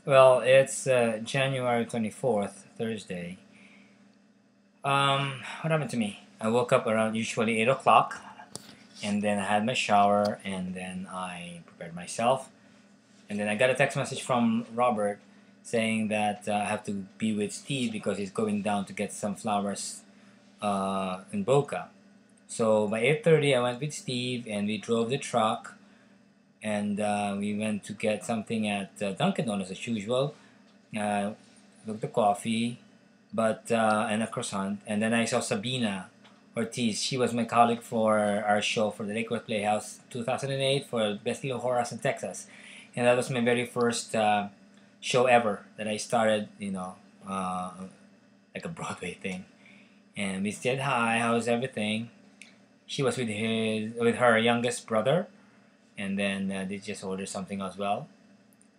Well, it's January 24th, Thursday. What happened to me? I woke up around usually 8 o'clock, and then I had my shower, and then I prepared myself. And then I got a text message from Robert saying that I have to be with Steve because he's going down to get some flowers in Boca. So by 8:30, I went with Steve, and we drove the truck, and we went to get something at Dunkin' Donuts as usual. Uh, Took the coffee, but and a croissant. And then I saw Sabina Ortiz. She was my colleague for our show for the Lakewood Playhouse 2008 for Best Little Horace in Texas, and that was my very first show ever that I started. Like a Broadway thing. And we said hi. How's everything? She was with her youngest brother, and then they just ordered something as well.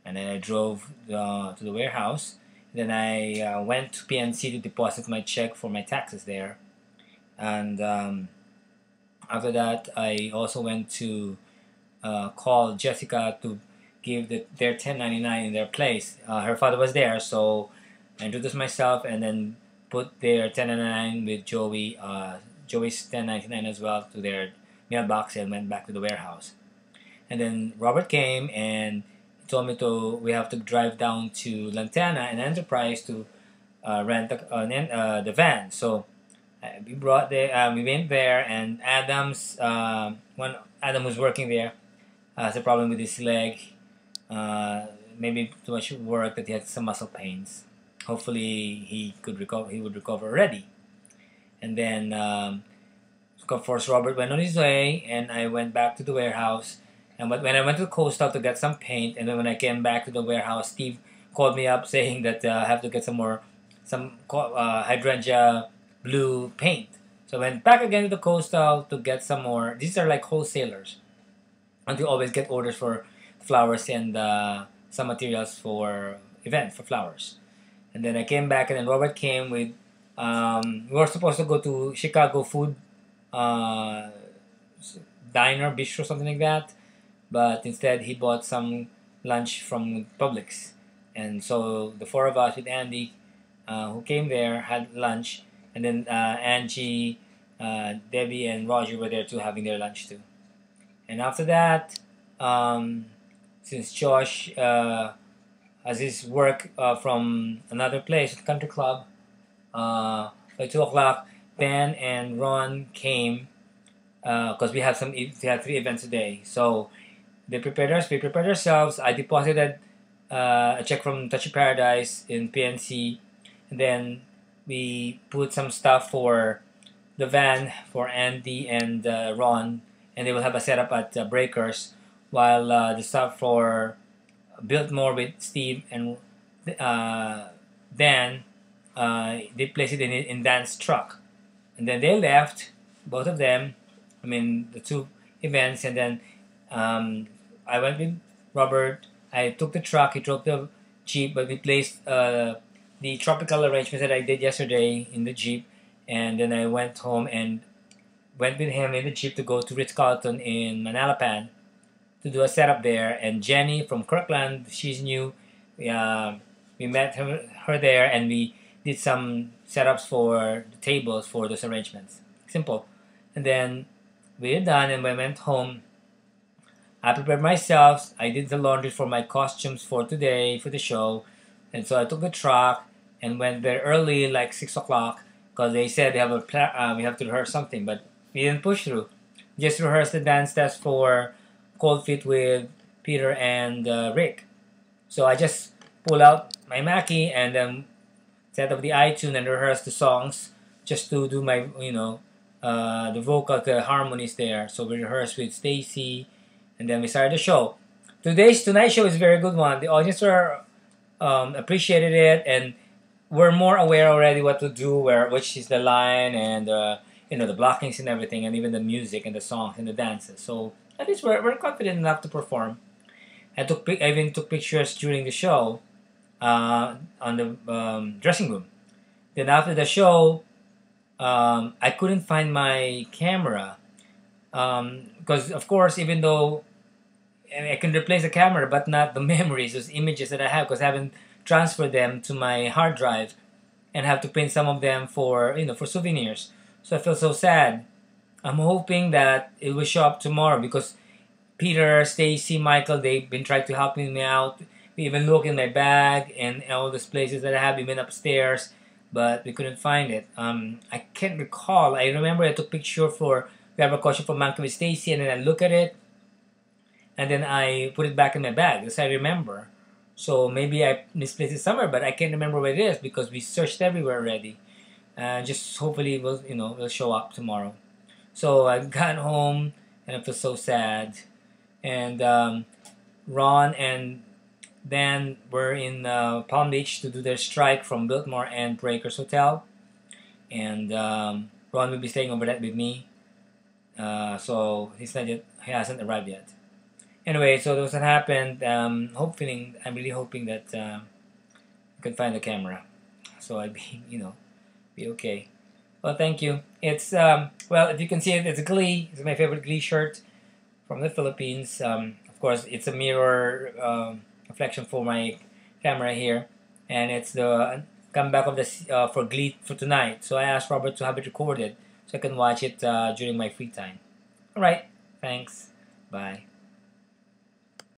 And then I drove to the warehouse. Then I went to PNC to deposit my check for my taxes there. And after that, I also went to call Jessica to give their 1099 in their place. Her father was there, so I introduced myself and then put their 1099 with Joey's 1099 as well to their mailbox and went back to the warehouse. And then Robert came and told me we have to drive down to Lantana and Enterprise to rent the van. So we went there, and when Adam was working there, has a problem with his leg. Maybe too much work that he had some muscle pains. Hopefully he could recover. He would recover already. And then of course Robert went on his way, and I went back to the warehouse. And when I went to the coastal to get some paint, and then when I came back to the warehouse, Steve called me up saying that I have to get some hydrangea blue paint. So I went back again to the coastal to get some more. These are like wholesalers, and we always get orders for flowers and some materials for event for flowers. And then I came back, and then Robert came with. We were supposed to go to Chicago Food uh, Diner, Bistro, something like that, but instead he bought some lunch from Publix. And so the four of us with Andy, who came there, had lunch, and then Angie, Debbie, and Roger were there too, having their lunch too. And after that, um, since Josh has his work from another place, the country club, by 2 o'clock, Ben and Ron came because we had three events a day. So we prepared ourselves. I deposited a check from Touchy Paradise in PNC, and then we put some stuff for the van for Andy and Ron, and they will have a setup at Breakers, while the stuff for Biltmore with Steve and uh, Dan, they placed it in Dan's truck, and then they left, both of them. I mean the two events, and then I went with Robert. I took the truck. He drove the jeep, but we placed the tropical arrangements that I did yesterday in the jeep, and then I went home and went with him in the jeep to go to Ritz Carlton in Manalapan to do a setup there. And Jenny from Kirkland, she's new. Uh, we met her there, and we did some setups for the tables for those arrangements. Simple. And then we are done, and when I went home, I prepared myself. I did the laundry for my costumes for today for the show, and so I took the truck and went there early, like 6 o'clock, because they said we have to rehearse something, but we didn't push through. Just rehearsed the dance test for Cold Feet with Peter and Rick. So I just pull out my Mackie and then set up the iTunes and rehearse the songs just to do my the vocal, the harmonies there. So we rehearsed with Stacy, and then we started the show. Tonight's show is a very good one. The audience were appreciated it, and we're more aware already what to do, which is the line, and the blockings and everything, and even the music and the songs and the dances. So at least we're confident enough to perform. I even took pictures during the show on the dressing room. Then after the show, I couldn't find my camera because, of course, even though and I can replace the camera, but not the memories, those images that I have, because I haven't transferred them to my hard drive, and have to print some of them for for souvenirs. So I feel so sad. I'm hoping that it will show up tomorrow because Peter, Stacy, Michael, they've been trying to help me out. We even look in my bag and all those places that I have, even upstairs, but we couldn't find it. I can't recall. I remember I took picture for We Have a Question for Monkey with Stacy, and then I look at it, and then I put it back in my bag, as I remember. So maybe I misplaced it somewhere, but I can't remember where it is because we searched everywhere already. Just hopefully it will, will show up tomorrow. So I got home and I feel so sad. And Ron and Dan were in Palm Beach to do their strike from Biltmore and Breakers Hotel. And Ron will be staying over that with me. So he he hasn't arrived yet. Anyway, so that was what happened. I'm really hoping that I can find the camera, so I'd be, be okay. Well, thank you. It's well, if you can see it, it's Glee. It's my favorite Glee shirt from the Philippines. Of course, it's a mirror reflection for my camera here, and it's the comeback of this for Glee for tonight. So I asked Robert to have it recorded so I can watch it during my free time. All right, thanks. Bye.